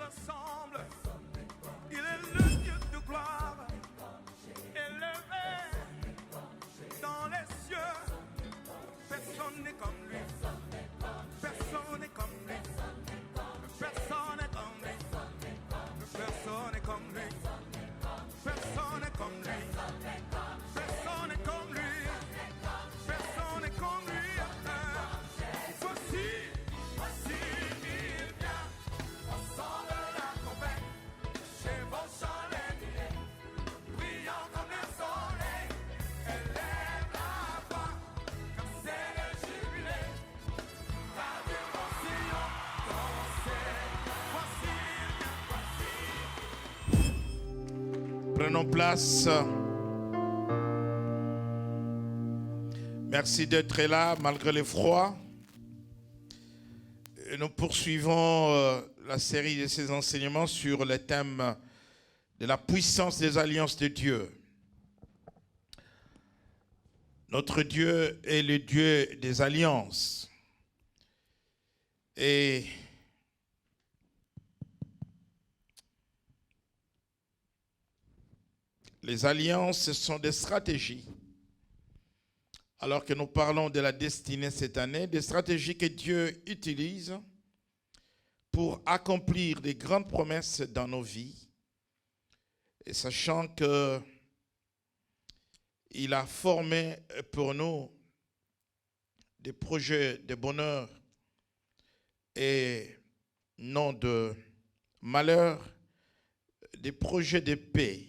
ressemble. Il est le Dieu de gloire, élevé dans les cieux. Personne n'est comme lui. Personne n'est comme lui. Personne n'est comme lui. Personne n'est comme lui. Personne n'est comme lui. Personne n'est comme lui. Personne n'est comme lui. Voici, il vient. Ensemble la trompette. Chevauchant les nuées. Brillant comme le soleil. Élève la voix. Car c'est le jubilé. Radio Sion. Voici. Prenons place. Merci d'être là malgré le froid. Et nous poursuivons la série de ces enseignements sur le thème de la puissance des alliances de Dieu. Notre Dieu est le Dieu des alliances. Et les alliances sont des stratégies. Alors que nous parlons de la destinée cette année, des stratégies que Dieu utilise pour accomplir des grandes promesses dans nos vies. Et sachant que il a formé pour nous des projets de bonheur et non de malheur, des projets de paix.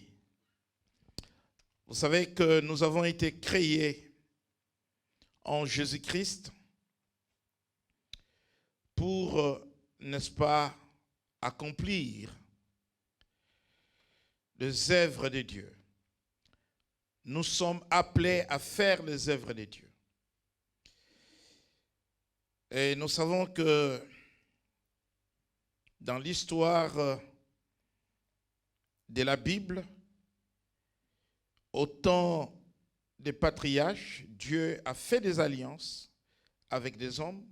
Vous savez que nous avons été créés en Jésus-Christ pour, n'est-ce pas, accomplir les œuvres de Dieu. Nous sommes appelés à faire les œuvres de Dieu. Et nous savons que dans l'histoire de la Bible, au temps des patriarches, Dieu a fait des alliances avec des hommes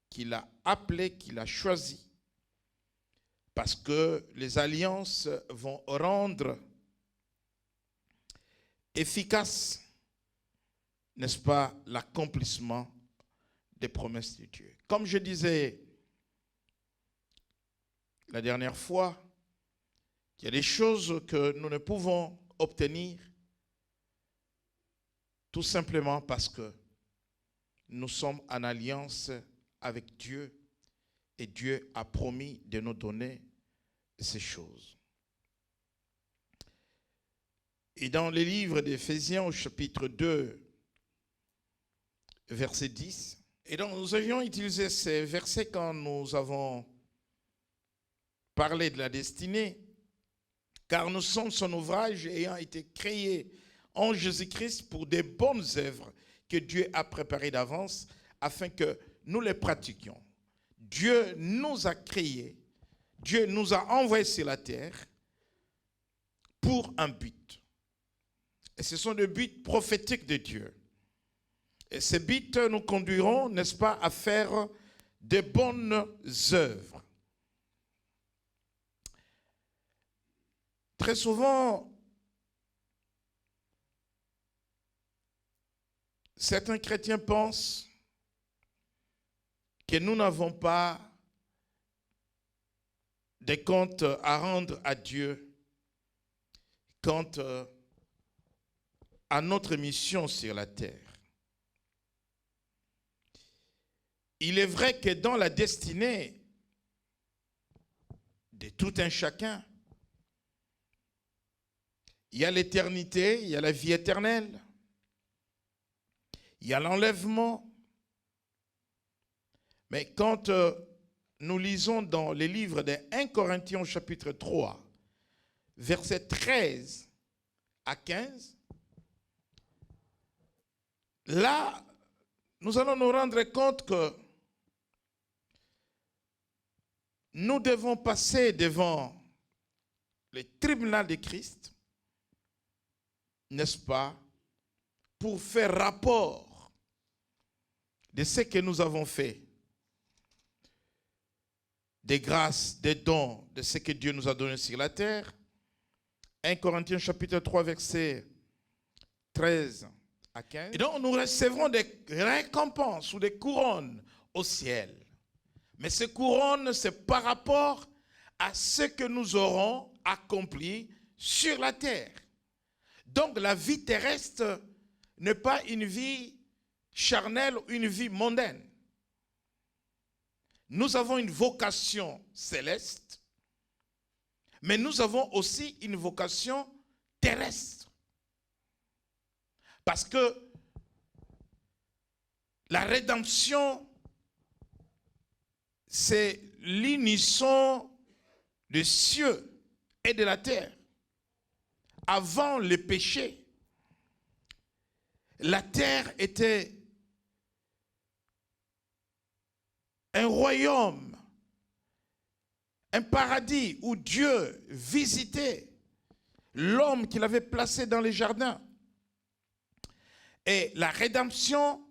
qu'il a appelés, qu'il a choisis, parce que les alliances vont rendre efficace, n'est-ce pas, l'accomplissement des promesses de Dieu. Comme je disais la dernière fois, il y a des choses que nous ne pouvons obtenir tout simplement parce que nous sommes en alliance avec Dieu et Dieu a promis de nous donner ces choses. Et dans le livre d'Éphésiens au chapitre 2, verset 10, et donc nous avions utilisé ces versets quand nous avons parlé de la destinée, car nous sommes son ouvrage ayant été créés en Jésus-Christ pour des bonnes œuvres que Dieu a préparées d'avance afin que nous les pratiquions. Dieu nous a créés, Dieu nous a envoyés sur la terre pour un but. Et ce sont des buts prophétiques de Dieu. Et ces buts nous conduiront, n'est-ce pas, à faire de bonnes œuvres. Très souvent, certains chrétiens pensent que nous n'avons pas des comptes à rendre à Dieu quant à notre mission sur la terre. Il est vrai que dans la destinée de tout un chacun, il y a l'éternité, il y a la vie éternelle, il y a l'enlèvement. Mais quand nous lisons dans les livres de 1 Corinthiens chapitre 3, versets 13 à 15, là, nous allons nous rendre compte que nous devons passer devant le tribunal de Christ, n'est-ce pas, pour faire rapport de ce que nous avons fait, des grâces, des dons, de ce que Dieu nous a donné sur la terre. 1 Corinthiens chapitre 3, verset 13 à 15. Et donc nous recevrons des récompenses ou des couronnes au ciel. Mais ces couronnes, c'est par rapport à ce que nous aurons accompli sur la terre. Donc la vie terrestre n'est pas une vie charnelle ou une vie mondaine. Nous avons une vocation céleste, mais nous avons aussi une vocation terrestre. Parce que la rédemption, c'est l'unisson des cieux et de la terre. Avant le péché, la terre était un royaume, un paradis où Dieu visitait l'homme qu'il avait placé dans les jardins. Et la rédemption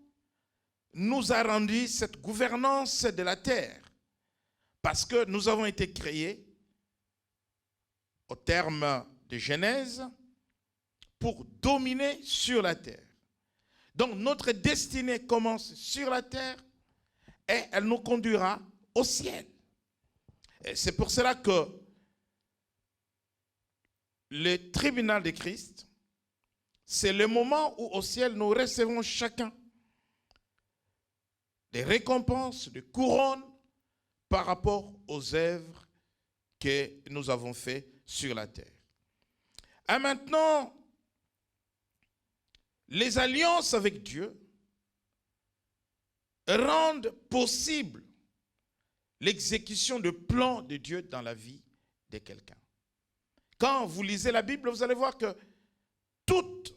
nous a rendu cette gouvernance de la terre parce que nous avons été créés au terme de Genèse pour dominer sur la terre. Donc notre destinée commence sur la terre et elle nous conduira au ciel. Et c'est pour cela que le tribunal de Christ, c'est le moment où au ciel nous recevons chacun des récompenses, des couronnes par rapport aux œuvres que nous avons faites sur la terre. Et maintenant, les alliances avec Dieu rendent possible l'exécution du plan de Dieu dans la vie de quelqu'un. Quand vous lisez la Bible, vous allez voir que toutes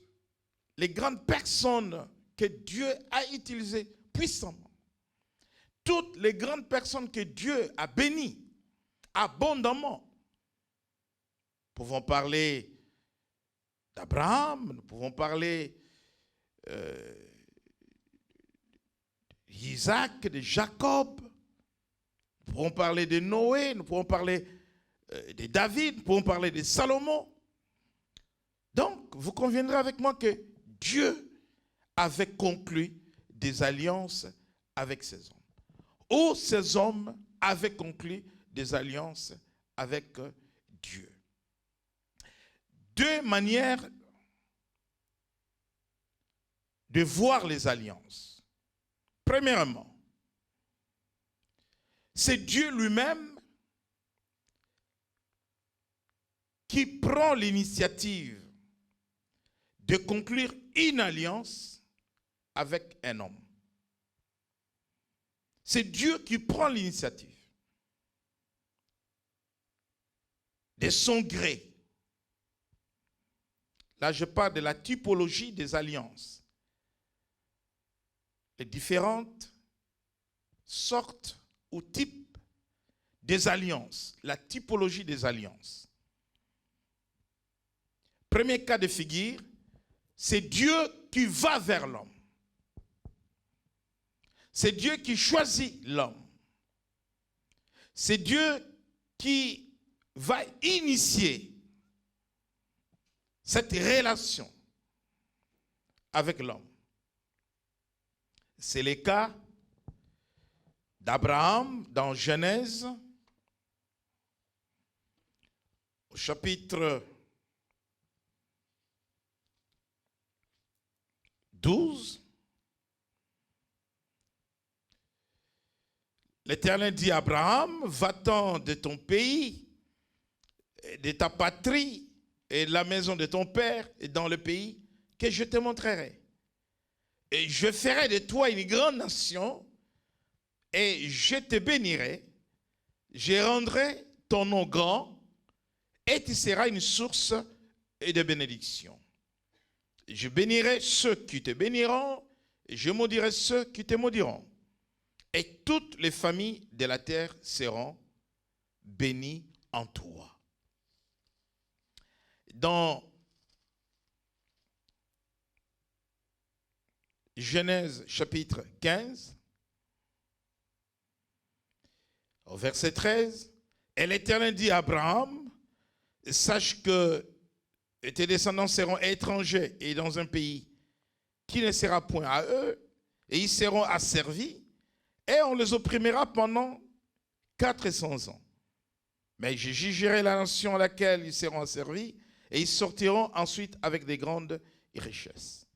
les grandes personnes que Dieu a utilisées puissamment, toutes les grandes personnes que Dieu a bénies abondamment, nous pouvons parler d'Abraham, nous pouvons parler d'Isaac, de Jacob, nous pouvons parler de Noé, nous pouvons parler de David, nous pouvons parler de Salomon. Donc, vous conviendrez avec moi que Dieu avait conclu des alliances avec ces hommes. Ou ces hommes avaient conclu des alliances avec Dieu. Deux manières de voir les alliances. Premièrement, c'est Dieu lui-même qui prend l'initiative de conclure une alliance avec un homme. C'est Dieu qui prend l'initiative de son gré. Là, je parle de la typologie des alliances. Les différentes sortes ou types des alliances. La typologie des alliances. Premier cas de figure, c'est Dieu qui va vers l'homme. C'est Dieu qui choisit l'homme. C'est Dieu qui va initier cette relation avec l'homme. C'est le cas d'Abraham dans Genèse, au chapitre 12. L'Éternel dit à Abraham, va-t'en de ton pays, de ta patrie et de la maison de ton père et dans le pays que je te montrerai. Et je ferai de toi une grande nation et je te bénirai, je rendrai ton nom grand et tu seras une source de bénédiction. Je bénirai ceux qui te béniront et je maudirai ceux qui te maudiront. Et toutes les familles de la terre seront bénies en toi. Dans Genèse chapitre 15, Au verset 13, et l'Éternel dit à Abraham, sache que tes descendants seront étrangers et dans un pays qui ne sera point à eux, et ils seront asservis, et on les opprimera pendant 400 ans. Mais je jugerai la nation à laquelle ils seront asservis, et ils sortiront ensuite avec des grandes richesses.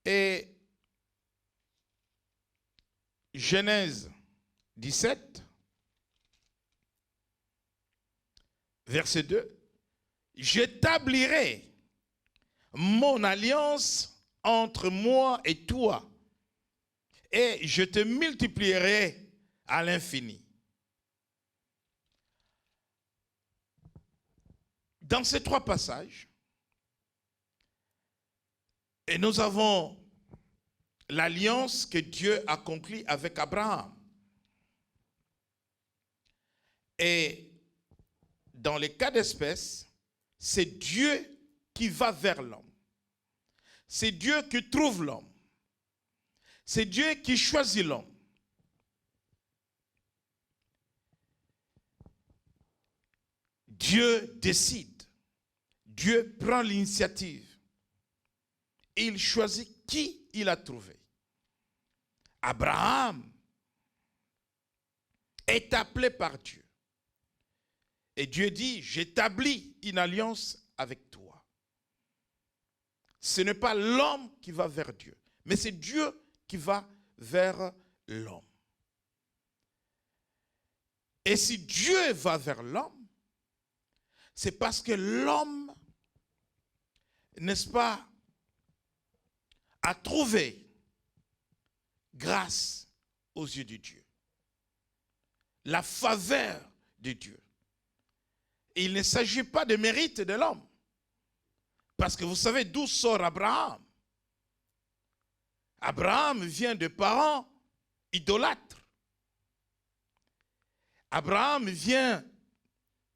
Et Genèse 17, verset 2, j'établirai mon alliance entre moi et toi, et je te multiplierai à l'infini. Dans ces trois passages, et nous avons l'alliance que Dieu a conclue avec Abraham. Et dans les cas d'espèce, c'est Dieu qui va vers l'homme. C'est Dieu qui trouve l'homme. C'est Dieu qui choisit l'homme. Dieu décide. Dieu prend l'initiative. Et il choisit qui il a trouvé. Abraham est appelé par Dieu. Et Dieu dit, j'établis une alliance avec toi. Ce n'est pas l'homme qui va vers Dieu, mais c'est Dieu qui va vers l'homme. Et si Dieu va vers l'homme, c'est parce que l'homme, n'est-ce pas, a trouvé grâce aux yeux de Dieu, la faveur de Dieu. Et il ne s'agit pas de mérite de l'homme, parce que vous savez d'où sort Abraham. Abraham vient de parents idolâtres. Abraham vient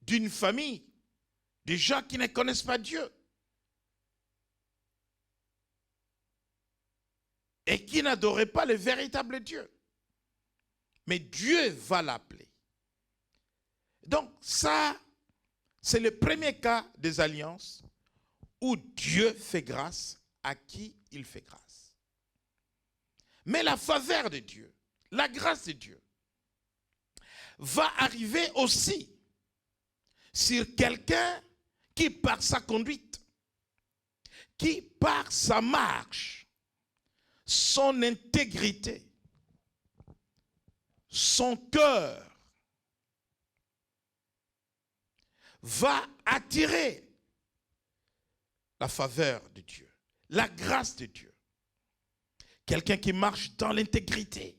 d'une famille de gens qui ne connaissent pas Dieu et qui n'adoraient pas le véritable Dieu. Mais Dieu va l'appeler. Donc ça, c'est le premier cas des alliances où Dieu fait grâce à qui il fait grâce. Mais la faveur de Dieu, la grâce de Dieu, va arriver aussi sur quelqu'un qui, par sa conduite, qui, par sa marche, son intégrité, son cœur, va attirer la faveur de Dieu, la grâce de Dieu. Quelqu'un qui marche dans l'intégrité,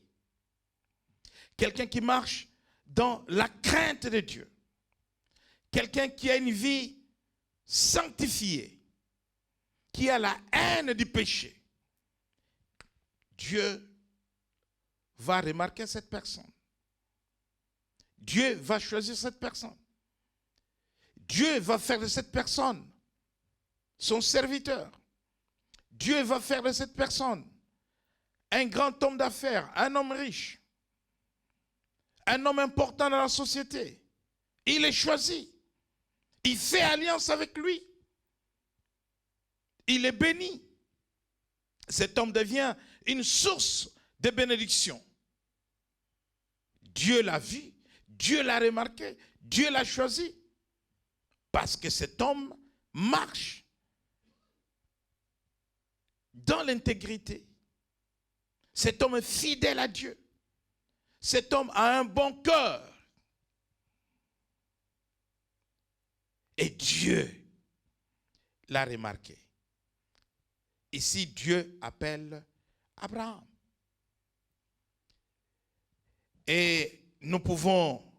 quelqu'un qui marche dans la crainte de Dieu, quelqu'un qui a une vie sanctifiée, qui a la haine du péché. Dieu va remarquer cette personne. Dieu va choisir cette personne. Dieu va faire de cette personne son serviteur. Dieu va faire de cette personne un grand homme d'affaires, un homme riche, un homme important dans la société. Il est choisi. Il fait alliance avec lui. Il est béni. Cet homme devient une source de bénédiction. Dieu l'a vu, Dieu l'a remarqué, Dieu l'a choisi. Parce que cet homme marche dans l'intégrité. Cet homme est fidèle à Dieu. Cet homme a un bon cœur. Et Dieu l'a remarqué. Ici, Dieu appelle Abraham. Et nous pouvons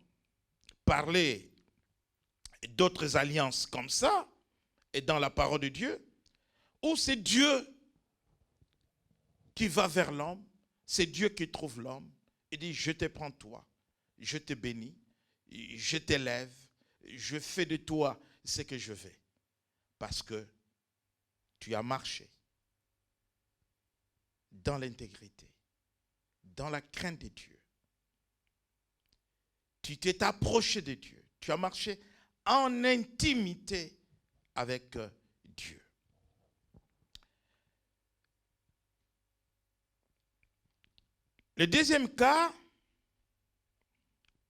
parler d'autres alliances comme ça, et dans la parole de Dieu, où c'est Dieu qui va vers l'homme, c'est Dieu qui trouve l'homme, et dit, je te prends toi, je te bénis, je t'élève, je fais de toi ce que je veux, parce que tu as marché dans l'intégrité, dans la crainte de Dieu. Tu t'es approché de Dieu. Tu as marché en intimité avec Dieu. Le deuxième cas,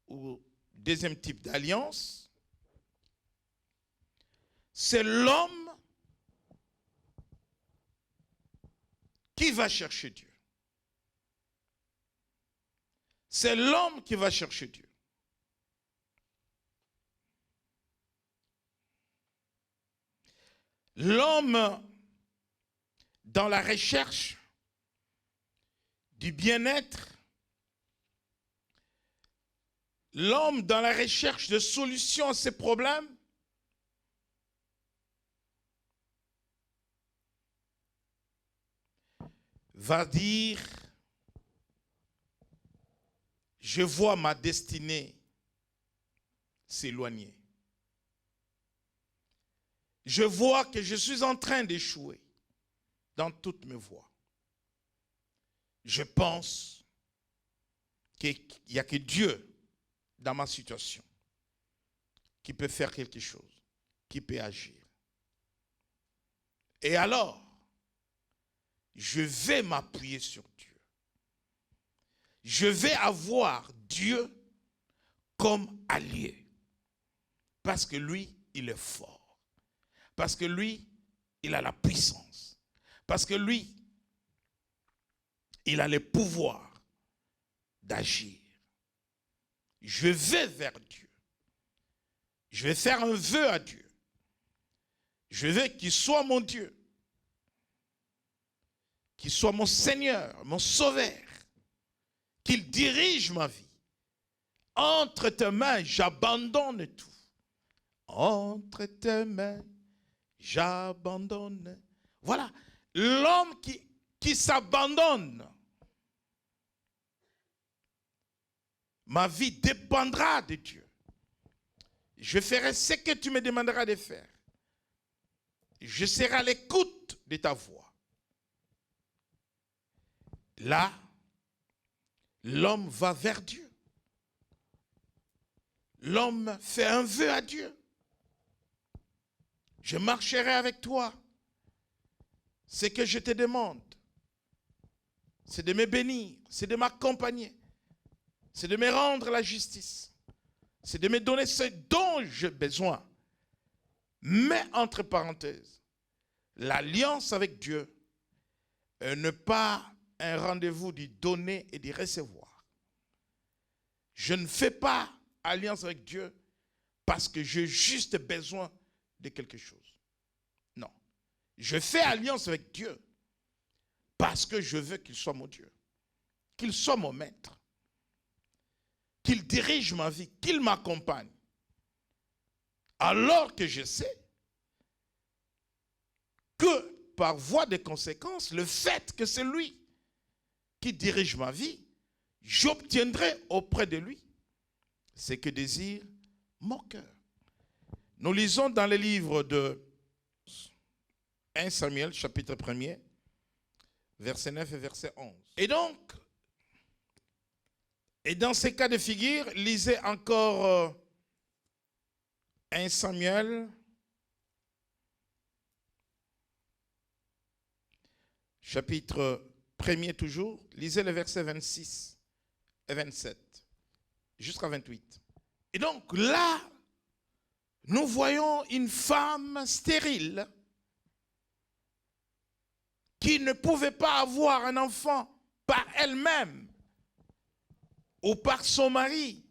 ou deuxième type d'alliance, c'est l'homme qui va chercher Dieu. C'est l'homme qui va chercher Dieu. L'homme dans la recherche du bien-être, l'homme dans la recherche de solutions à ses problèmes, va dire, je vois ma destinée s'éloigner. Je vois que je suis en train d'échouer dans toutes mes voies. Je pense qu'il n'y a que Dieu dans ma situation qui peut faire quelque chose, qui peut agir. Et alors, je vais m'appuyer sur Dieu. Je vais avoir Dieu comme allié. Parce que lui, il est fort. Parce que lui, il a la puissance. Parce que lui, il a le pouvoir d'agir. Je vais vers Dieu. Je vais faire un vœu à Dieu. Je veux qu'il soit mon Dieu. Qu'il soit mon Seigneur, mon Sauveur. Qu'il dirige ma vie. Entre tes mains, j'abandonne tout. Entre tes mains, j'abandonne. Voilà, l'homme qui s'abandonne. Ma vie dépendra de Dieu. Je ferai ce que tu me demanderas de faire. Je serai à l'écoute de ta voix. Là, l'homme va vers Dieu. L'homme fait un vœu à Dieu. Je marcherai avec toi. Ce que je te demande, c'est de me bénir, c'est de m'accompagner, c'est de me rendre la justice, c'est de me donner ce dont j'ai besoin. Mais entre parenthèses, l'alliance avec Dieu n'est pas un rendez-vous du donner et du recevoir. Je ne fais pas alliance avec Dieu parce que j'ai juste besoin de quelque chose. Non. Je fais alliance avec Dieu parce que je veux qu'il soit mon Dieu, qu'il soit mon maître, qu'il dirige ma vie, qu'il m'accompagne. Alors que je sais que par voie de conséquence, le fait que c'est lui qui dirige ma vie, j'obtiendrai auprès de lui ce que désire mon cœur. Nous lisons dans le livre de 1 Samuel, chapitre 1er, verset 9 et verset 11. Et dans ces cas de figure, lisez encore 1 Samuel, chapitre 1er toujours, lisez le verset 26 et 27, jusqu'à 28. Et donc là, nous voyons une femme stérile qui ne pouvait pas avoir un enfant par elle-même ou par son mari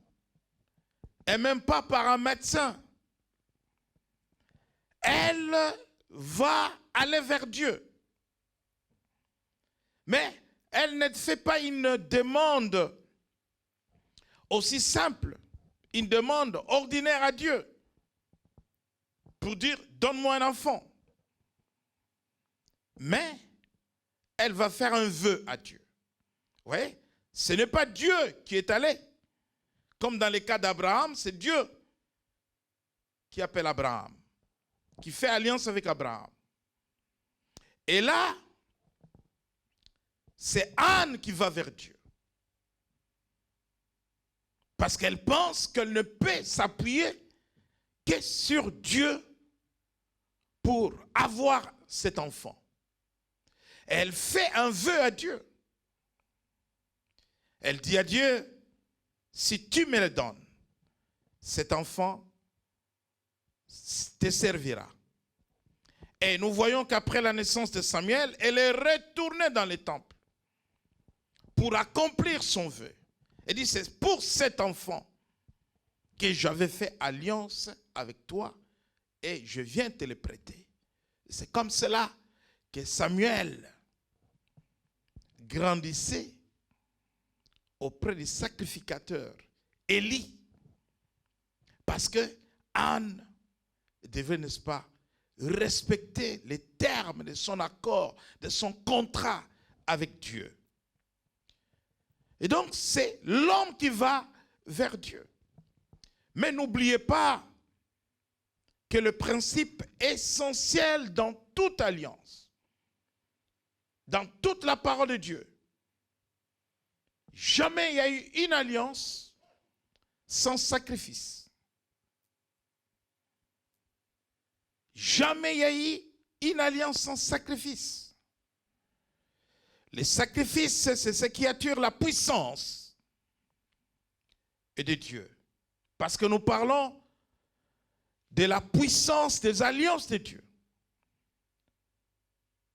et même pas par un médecin. Elle va aller vers Dieu. Mais elle ne fait pas une demande aussi simple, une demande ordinaire à Dieu pour dire donne-moi un enfant. Mais elle va faire un vœu à Dieu. Vous voyez, ce n'est pas Dieu qui est allé. Comme dans le cas d'Abraham, c'est Dieu qui appelle Abraham, qui fait alliance avec Abraham. Et là, c'est Anne qui va vers Dieu. Parce qu'elle pense qu'elle ne peut s'appuyer que sur Dieu pour avoir cet enfant. Elle fait un vœu à Dieu. Elle dit à Dieu, si tu me le donnes, cet enfant te servira. Et nous voyons qu'après la naissance de Samuel, elle est retournée dans le temple pour accomplir son vœu. Elle dit, c'est pour cet enfant que j'avais fait alliance avec toi et je viens te le prêter. C'est comme cela que Samuel grandissait auprès du sacrificateur Élie. Parce que Anne devait, n'est-ce pas, respecter les termes de son accord, de son contrat avec Dieu. Et donc, c'est l'homme qui va vers Dieu. Mais n'oubliez pas que le principe essentiel dans toute alliance, dans toute la parole de Dieu, jamais il y a eu une alliance sans sacrifice. Jamais il y a eu une alliance sans sacrifice. Les sacrifices, c'est ce qui attire la puissance de Dieu. Parce que nous parlons de la puissance des alliances de Dieu.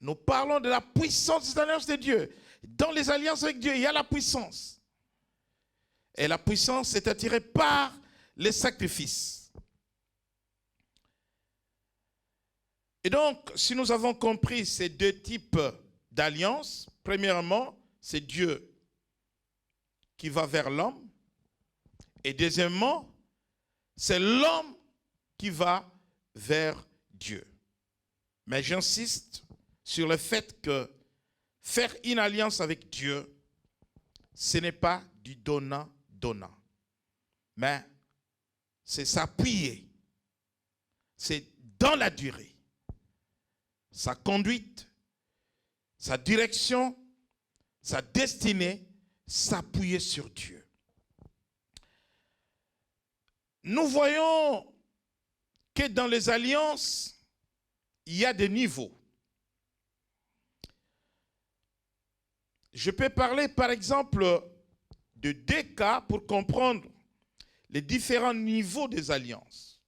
Nous parlons de la puissance des alliances de Dieu. Dans les alliances avec Dieu, il y a la puissance. Et la puissance est attirée par les sacrifices. Et donc, si nous avons compris ces deux types d'alliances, premièrement, c'est Dieu qui va vers l'homme. Et deuxièmement, c'est l'homme qui va vers Dieu. Mais j'insiste sur le fait que faire une alliance avec Dieu, ce n'est pas du donnant-donnant. Mais c'est s'appuyer. C'est dans la durée. Sa conduite, sa direction, sa destinée, s'appuyer sur Dieu. Nous voyons que dans les alliances, il y a des niveaux. Je peux parler par exemple de deux cas pour comprendre les différents niveaux des alliances.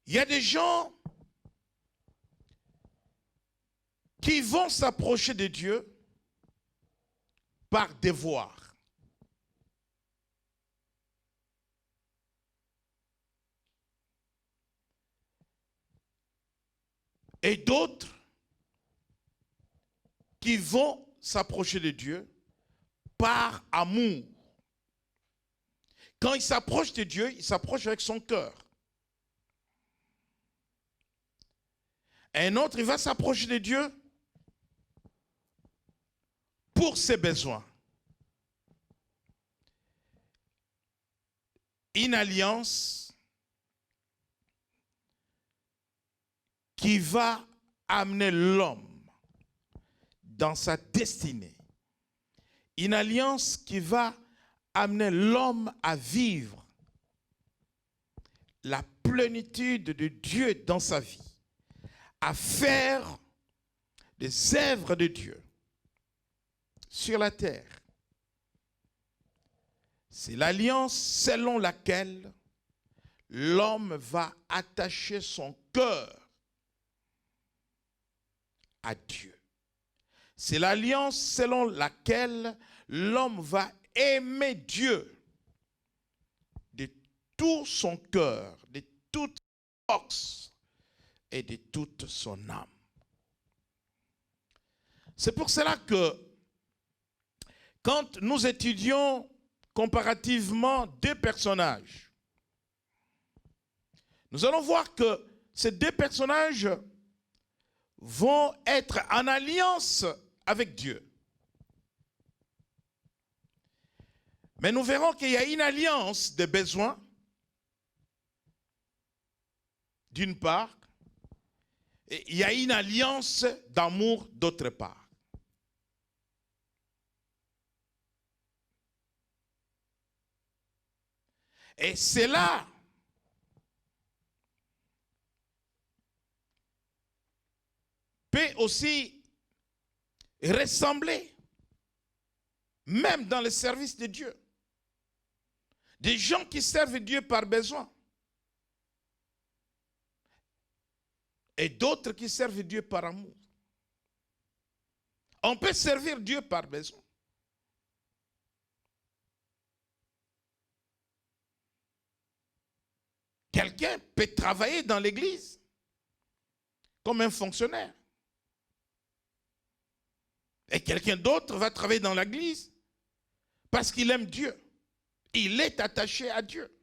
Il y a des gens qui vont s'approcher de Dieu par devoir. Et d'autres qui vont s'approcher de Dieu par amour. Quand il s'approche de Dieu, il s'approche avec son cœur. Un autre, il va s'approcher de Dieu pour ses besoins. Une alliance qui va amener l'homme dans sa destinée. Une alliance qui va amener l'homme à vivre la plénitude de Dieu dans sa vie, à faire des œuvres de Dieu sur la terre. C'est l'alliance selon laquelle l'homme va attacher son cœur à Dieu. C'est l'alliance selon laquelle l'homme va aimer Dieu de tout son cœur, de toute force et de toute son âme. C'est pour cela que quand nous étudions comparativement deux personnages, nous allons voir que ces deux personnages vont être en alliance avec Dieu. Mais nous verrons qu'il y a une alliance de besoins, d'une part, et il y a une alliance d'amour, d'autre part. Et cela peut aussi ressembler, même dans le service de Dieu, des gens qui servent Dieu par besoin et d'autres qui servent Dieu par amour. On peut servir Dieu par besoin. Quelqu'un peut travailler dans l'église comme un fonctionnaire. Et quelqu'un d'autre va travailler dans l'église parce qu'il aime Dieu. Il est attaché à Dieu.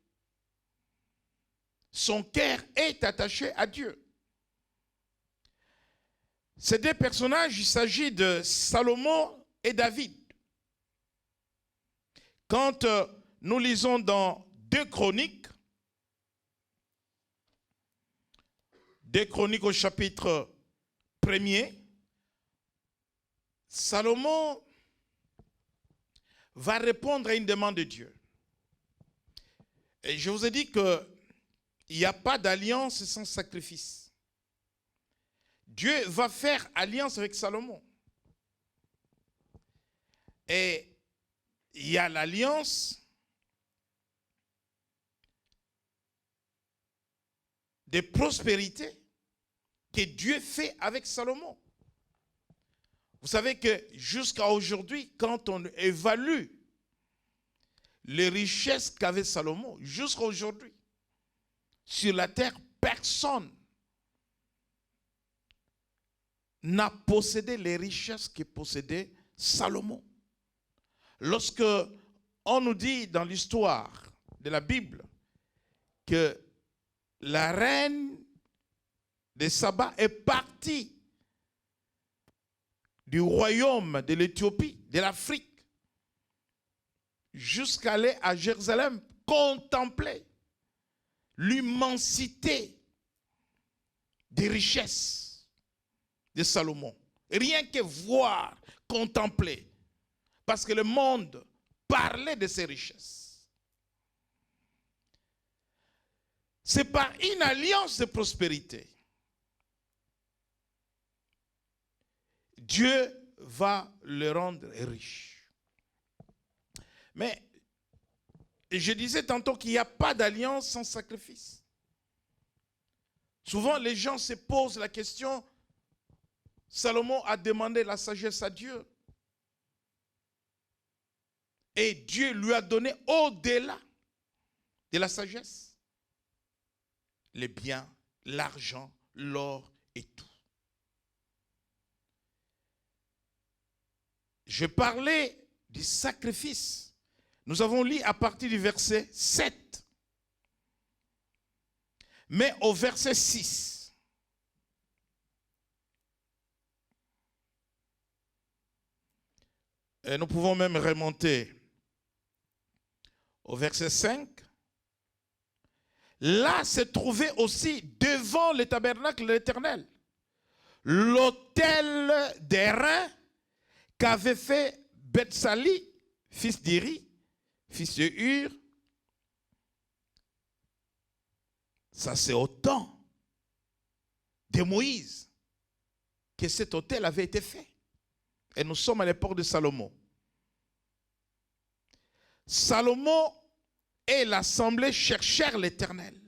Son cœur est attaché à Dieu. Ces deux personnages, il s'agit de Salomon et David. Quand nous lisons dans 2 Chroniques au chapitre 1er, Salomon va répondre à une demande de Dieu. Et je vous ai dit qu'il n'y a pas d'alliance sans sacrifice. Dieu va faire alliance avec Salomon. Et il y a l'alliance de prospérité que Dieu fait avec Salomon. Vous savez que jusqu'à aujourd'hui, quand on évalue les richesses qu'avait Salomon, jusqu'à aujourd'hui, sur la terre, personne n'a possédé les richesses que possédait Salomon. Lorsque on nous dit dans l'histoire de la Bible que la reine de Saba est partie du royaume de l'Éthiopie, de l'Afrique, jusqu'à aller à Jérusalem, contempler l'immensité des richesses de Salomon. Rien que voir, contempler, parce que le monde parlait de ses richesses. C'est par une alliance de prospérité. Dieu va le rendre riche. Mais je disais tantôt qu'il n'y a pas d'alliance sans sacrifice. Souvent, les gens se posent la question, Salomon a demandé la sagesse à Dieu. Et Dieu lui a donné au-delà de la sagesse les biens, l'argent, l'or et tout. Je parlais du sacrifice. Nous avons lu à partir du verset 7. Mais au verset 6, et nous pouvons même remonter au verset 5. Là se trouvait aussi devant le tabernacle de l'Éternel l'autel d'airain qu'avait fait Bethsali, fils d'Iri, fils de Hur. Ça, c'est au temps de Moïse que cet autel avait été fait. Et nous sommes à l'époque de Salomon. Salomon et l'assemblée cherchèrent l'Éternel.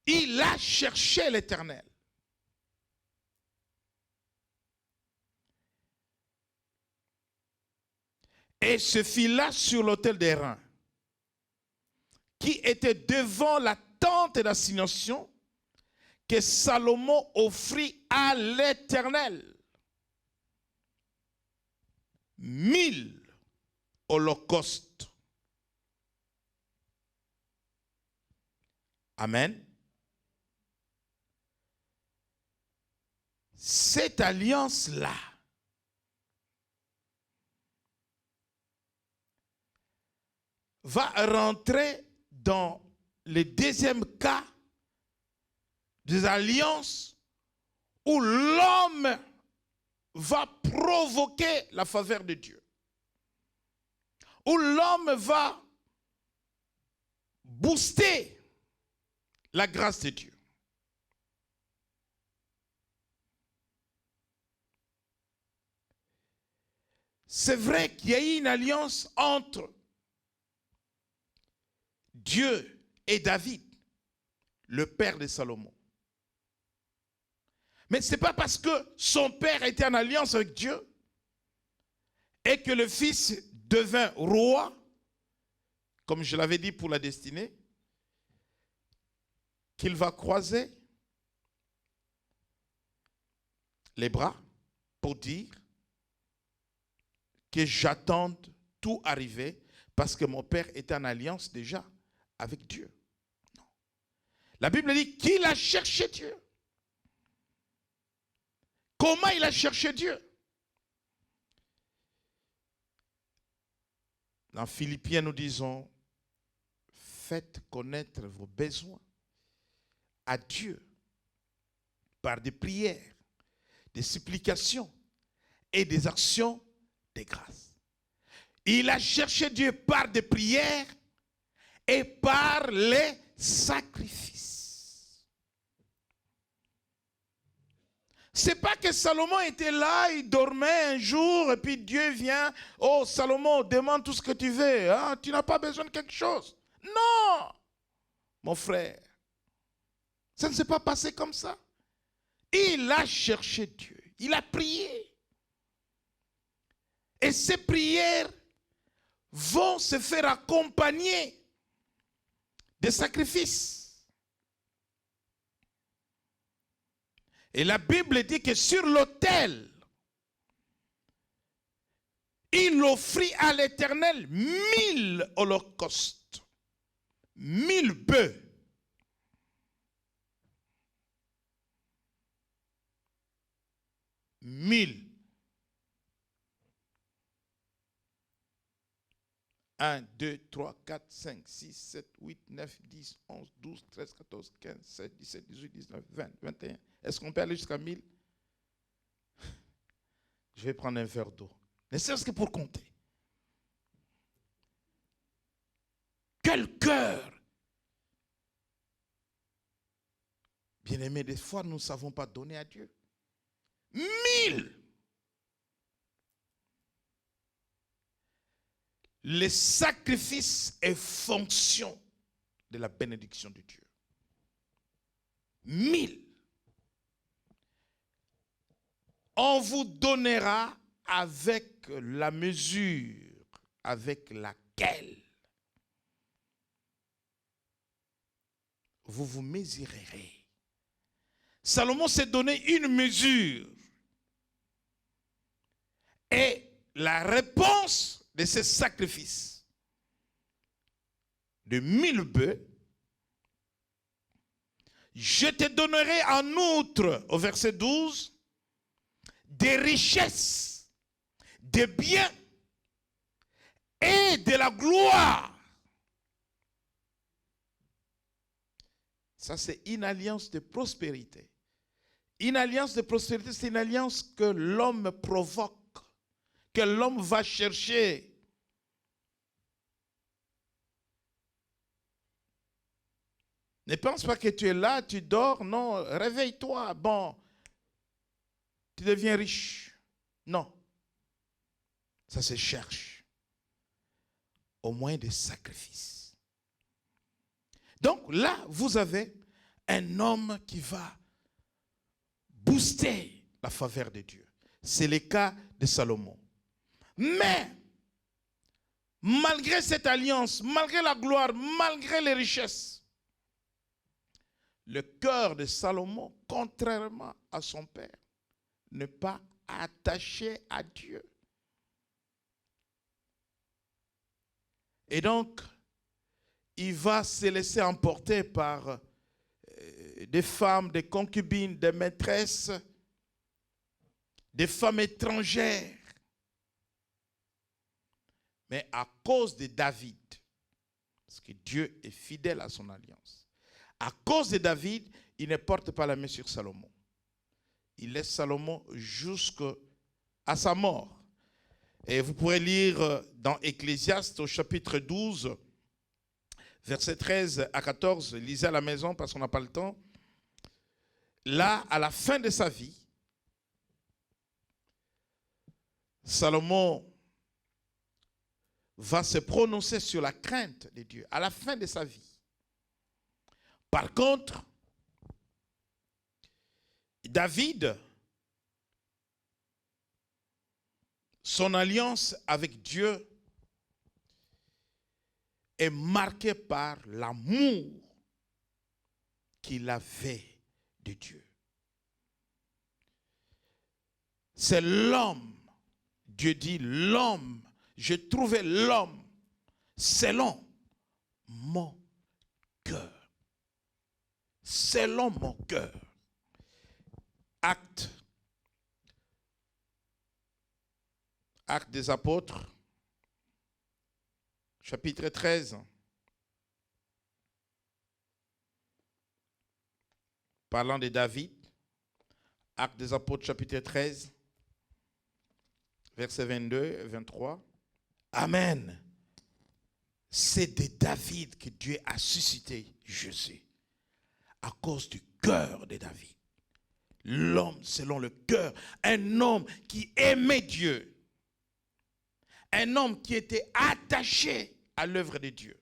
Il a cherché l'Éternel. Et se fit là sur l'autel d'airain, qui était devant la tente d'assignation que Salomon offrit à l'Éternel. 1000 holocaustes. Amen. Cette alliance-là va rentrer dans le deuxième cas des alliances où l'homme va provoquer la faveur de Dieu. où l'homme va booster la grâce de Dieu. C'est vrai qu'il y a eu une alliance entre Dieu et David, le père de Salomon. Mais ce n'est pas parce que son père était en alliance avec Dieu et que le fils devint roi, comme je l'avais dit pour la destinée, qu'il va croiser les bras pour dire que j'attende tout arriver parce que mon père était en alliance déjà avec Dieu. Non. La Bible dit qu'il a cherché Dieu. Comment il a cherché Dieu? Dans Philippiens, nous disons, faites connaître vos besoins à Dieu par des prières, des supplications et des actions de grâce. Il a cherché Dieu par des prières et par les sacrifices. C'est pas que Salomon était là, il dormait un jour et puis Dieu vient, oh Salomon, demande tout ce que tu veux, hein? Tu n'as pas besoin de quelque chose. Non, mon frère, ça ne s'est pas passé comme ça. Il a cherché Dieu, il a prié. Et ces prières vont se faire accompagner des sacrifices. Et la Bible dit que sur l'autel, il offrit à l'Éternel 1000 holocaustes, 1000 bœufs. Mille. 1, 2, 3, 4, 5, 6, 7, 8, 9, 10, 11, 12, 13, 14, 15, 16, 17, 18, 19, 20, 21. Est-ce qu'on peut aller jusqu'à 1000? Je vais prendre un verre d'eau. Ne serait-ce que pour compter. Quel cœur! Bien-aimés, des fois, nous ne savons pas donner à Dieu. 1000! Le sacrifice est fonction de la bénédiction de Dieu. 1000. On vous donnera avec la mesure avec laquelle vous vous mesurerez. Salomon s'est donné une mesure. Et la réponse de ce sacrifice de 1000 bœufs, je te donnerai en outre, au verset 12, des richesses, des biens et de la gloire. Ça, c'est une alliance de prospérité. Une alliance de prospérité, c'est une alliance que l'homme provoque, que l'homme va chercher. Ne pense pas que tu es là, tu dors. Non, réveille-toi. Bon, tu deviens riche. Non. Ça se cherche. Au moyen des sacrifices. Donc là, vous avez un homme qui va booster la faveur de Dieu. C'est le cas de Salomon. Mais, malgré cette alliance, malgré la gloire, malgré les richesses, le cœur de Salomon, contrairement à son père, n'est pas attaché à Dieu. Et donc, il va se laisser emporter par des femmes, des concubines, des maîtresses, des femmes étrangères. Mais à cause de David, parce que Dieu est fidèle à son alliance, à cause de David, il ne porte pas la main sur Salomon. Il laisse Salomon jusqu'à sa mort. Et vous pourrez lire dans Ecclésiaste au chapitre 12, versets 13 à 14. Lisez à la maison parce qu'on n'a pas le temps. Là, à la fin de sa vie, Salomon va se prononcer sur la crainte de Dieu à la fin de sa vie. Par contre, David, son alliance avec Dieu est marquée par l'amour qu'il avait de Dieu. C'est l'homme, Dieu dit l'homme, j'ai trouvé l'homme selon mon cœur. Selon mon cœur. Actes des apôtres, chapitre 13. Parlant de David, Actes des apôtres, chapitre 13, versets 22 et 23. Amen. C'est de David que Dieu a suscité Jésus, à cause du cœur de David. L'homme selon le cœur, un homme qui aimait Dieu, un homme qui était attaché à l'œuvre de Dieu,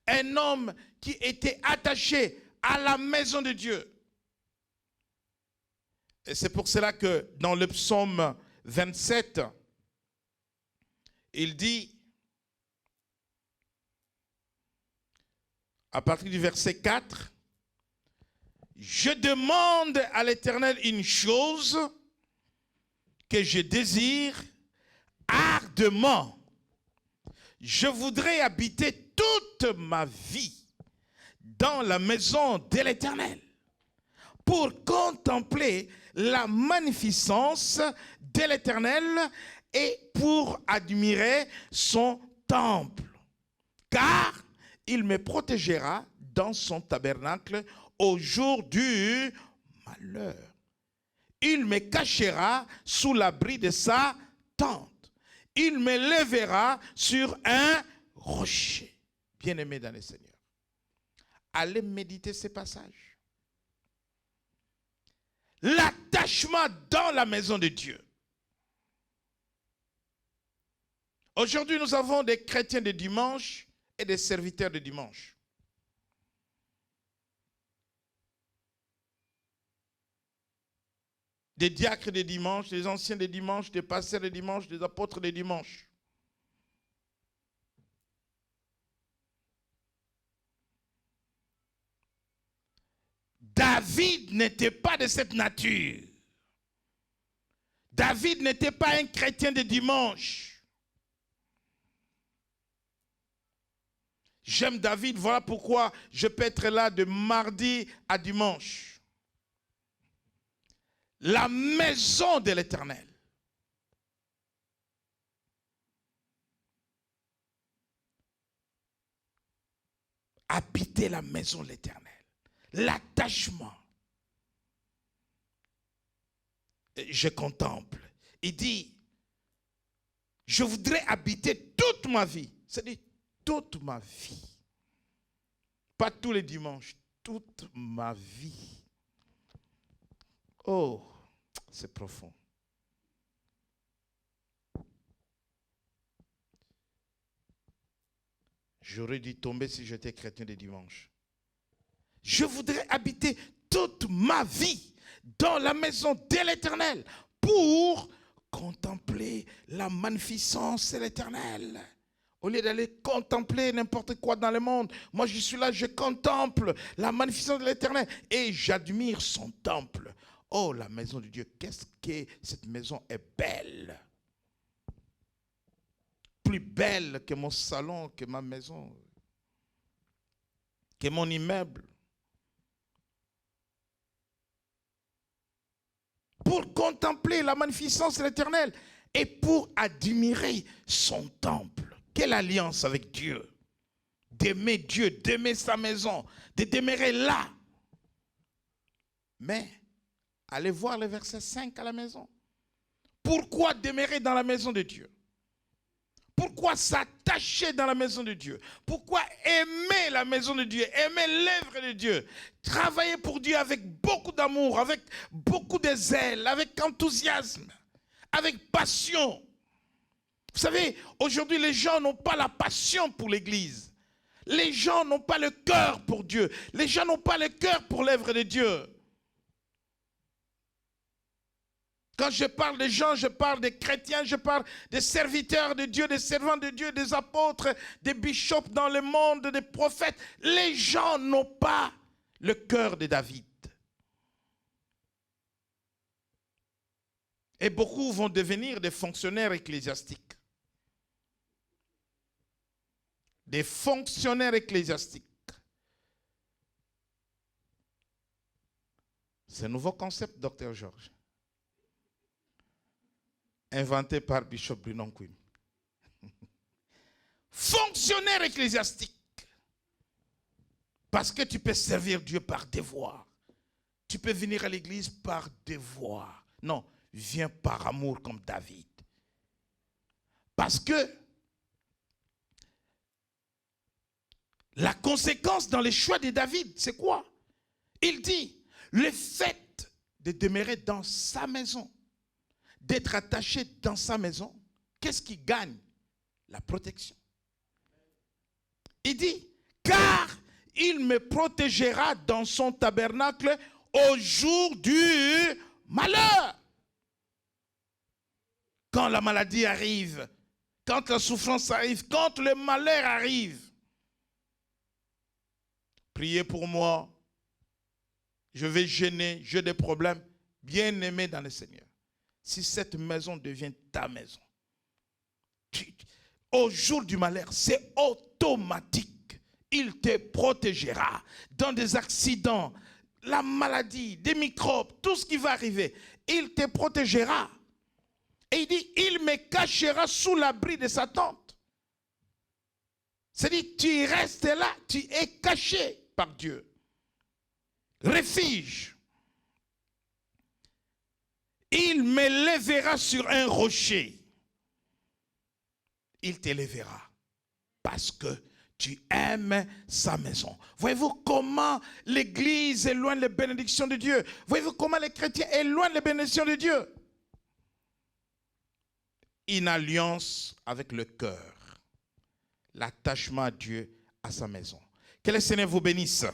un homme qui était attaché à la maison de Dieu. Et c'est pour cela que dans le psaume 27, il dit, à partir du verset 4, je demande à l'Éternel une chose que je désire ardemment. Je voudrais habiter toute ma vie dans la maison de l'Éternel pour contempler la magnificence de l'Éternel et pour admirer son temple. Car il me protégera dans son tabernacle au jour du malheur. Il me cachera sous l'abri de sa tente. Il me lèvera sur un rocher. Bien-aimé dans le Seigneur, allez méditer ces passages. L'attachement dans la maison de Dieu. Aujourd'hui, nous avons des chrétiens de dimanche et des serviteurs de dimanche. Des diacres de dimanche, des anciens de dimanche, des pasteurs de dimanche, des apôtres de dimanche. David n'était pas de cette nature. David n'était pas un chrétien de dimanche. J'aime David, voilà pourquoi je peux être là de mardi à dimanche. La maison de l'Éternel. Habiter la maison de l'Éternel. L'attachement. Je contemple. Il dit, je voudrais habiter toute ma vie. C'est-à-dire toute ma vie. Pas tous les dimanches, toute ma vie. Oh, c'est profond. J'aurais dû tomber si j'étais chrétien de dimanche. Je voudrais habiter toute ma vie dans la maison de l'Éternel pour contempler la magnificence de l'Éternel. Au lieu d'aller contempler n'importe quoi dans le monde, moi je suis là, je contemple la magnificence de l'Éternel et j'admire son temple. Oh, la maison de Dieu, qu'est-ce que cette maison est belle. Plus belle que mon salon, que ma maison, que mon immeuble. Pour contempler la magnificence de l'Éternel et pour admirer son temple. Quelle alliance avec Dieu. D'aimer Dieu, d'aimer sa maison, de demeurer là. Mais, allez voir le verset 5 à la maison. Pourquoi demeurer dans la maison de Dieu? Pourquoi s'attacher dans la maison de Dieu? Pourquoi aimer la maison de Dieu, aimer l'œuvre de Dieu, travailler pour Dieu avec beaucoup d'amour, avec beaucoup de zèle, avec enthousiasme, avec passion? Vous savez, aujourd'hui, les gens n'ont pas la passion pour l'Église. Les gens n'ont pas le cœur pour Dieu. Les gens n'ont pas le cœur pour l'œuvre de Dieu. Quand je parle des gens, je parle des chrétiens, je parle des serviteurs de Dieu, des servants de Dieu, des apôtres, des bishops dans le monde, des prophètes. Les gens n'ont pas le cœur de David. Et beaucoup vont devenir des fonctionnaires ecclésiastiques. Des fonctionnaires ecclésiastiques. C'est un nouveau concept, Dr. Georges. Inventé par Bishop Bruno Nkwim. Fonctionnaire ecclésiastique. Parce que tu peux servir Dieu par devoir. Tu peux venir à l'église par devoir. Non, viens par amour comme David. Parce que la conséquence dans les choix de David, c'est quoi? Il dit, le fait de demeurer dans sa maison, d'être attaché dans sa maison, qu'est-ce qui gagne? La protection. Il dit, car il me protégera dans son tabernacle au jour du malheur. Quand la maladie arrive, quand la souffrance arrive, quand le malheur arrive, priez pour moi, je vais gêner, j'ai des problèmes, bien aimé dans le Seigneur. Si cette maison devient ta maison, au jour du malheur, c'est automatique. Il te protégera dans des accidents, la maladie, des microbes, tout ce qui va arriver. Il te protégera. Et il dit, il me cachera sous l'abri de sa tente. C'est-à-dire, tu restes là, tu es caché par Dieu. Refuge. Il me lèvera sur un rocher. Il t'élèvera parce que tu aimes sa maison. Voyez-vous comment l'Église éloigne les bénédictions de Dieu? Voyez-vous comment les chrétiens éloignent les bénédictions de Dieu? Une alliance avec le cœur. L'attachement à Dieu, à sa maison. Que le Seigneur vous bénisse.